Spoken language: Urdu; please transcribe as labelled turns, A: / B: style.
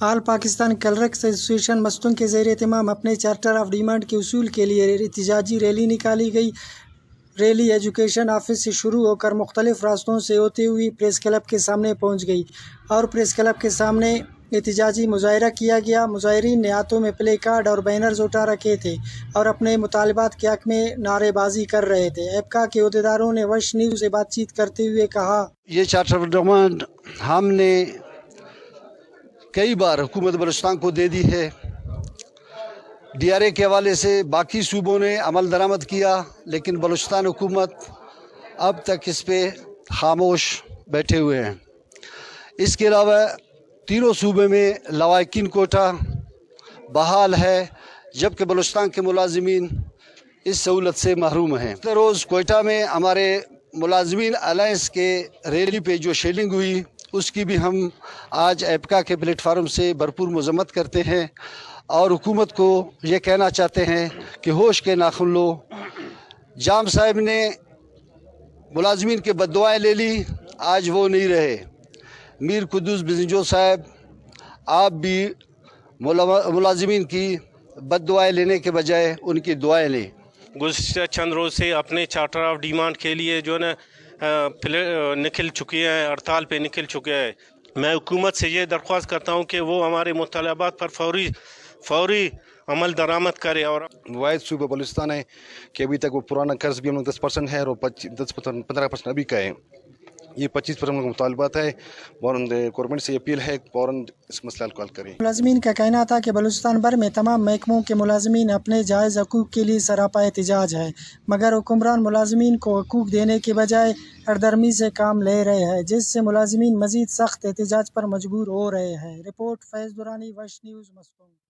A: آل پاکستان کلرکس ایسوسیشن مستونگ کے زیر اہتمام اپنے چارٹر آف ڈیمانڈ کے اصول کے لیے احتجاجی ریلی نکالی گئی۔ ریلی ایجوکیشن آفس سے شروع ہو کر مختلف راستوں سے ہوتے ہوئی پریس کلب کے سامنے پہنچ گئی اور پریس کلب کے سامنے احتجاجی مظاہرہ کیا گیا۔ مظاہرین نے ہاتھوں میں پلے کارڈ اور بینرز اٹھا رکھے تھے اور اپنے مطالبات کے حق میں نعرے بازی کر رہے تھے۔ ایپکا کے عہدیداروں نے وش نیوز سے بات چیت کرتے ہوئے کہا،
B: یہ چارٹر آف ڈیمانڈ ہم نے کئی بار حکومت بلوچستان کو دے دی ہے۔ ڈی آر اے کے حوالے سے باقی صوبوں نے عمل درآمد کیا، لیکن بلوچستان حکومت اب تک اس پہ خاموش بیٹھے ہوئے ہیں۔ اس کے علاوہ تینوں صوبے میں لواحقین کوٹا بحال ہے، جبکہ بلوچستان کے ملازمین اس سہولت سے محروم ہیں۔ روز کوئٹہ میں ہمارے ملازمین الائنس کے ریلی پہ جو شیلنگ ہوئی، اس کی بھی ہم آج ایپکا کے پلیٹ فارم سے بھرپور مذمت کرتے ہیں اور حکومت کو یہ کہنا چاہتے ہیں کہ ہوش کے ناخن لو۔ جام صاحب نے ملازمین کے بد دعائیں لے لی، آج وہ نہیں رہے۔ میر قدوس بزنجو صاحب، آپ بھی ملازمین کی بد دعائیں لینے کے بجائے ان کی دعائیں لیں۔
C: گزشتہ چند روز سے اپنے چارٹر آف ڈیمانڈ کے لیے جو ہے نا نکل چکی ہیں، ہڑتال پہ نکل چکے ہیں۔ میں حکومت سے یہ درخواست کرتا ہوں کہ وہ ہمارے مطالبات پر فوری عمل درآمد کرے۔ اور
D: واحد صوبہ بلوچستان ہے کہ ابھی تک وہ پرانا قرض بھی ہم لوگ 10% ہے اور 15% ابھی کا ہے۔ یہ 25% کا مطالبات ہے اور گورنمنٹ سے اپیل ہے فوراً اس مسئلہ کو حل کریں۔
A: ملازمین کا کہنا تھا کہ بلوچستان بھر میں تمام محکموں کے ملازمین اپنے جائز حقوق کے لیے سراپا احتجاج ہے، مگر حکمران ملازمین کو حقوق دینے کے بجائے ہردرمی سے کام لے رہے ہیں، جس سے ملازمین مزید سخت احتجاج پر مجبور ہو رہے ہیں۔ رپورٹ فیض درانی، وش نیوز، مستونگ۔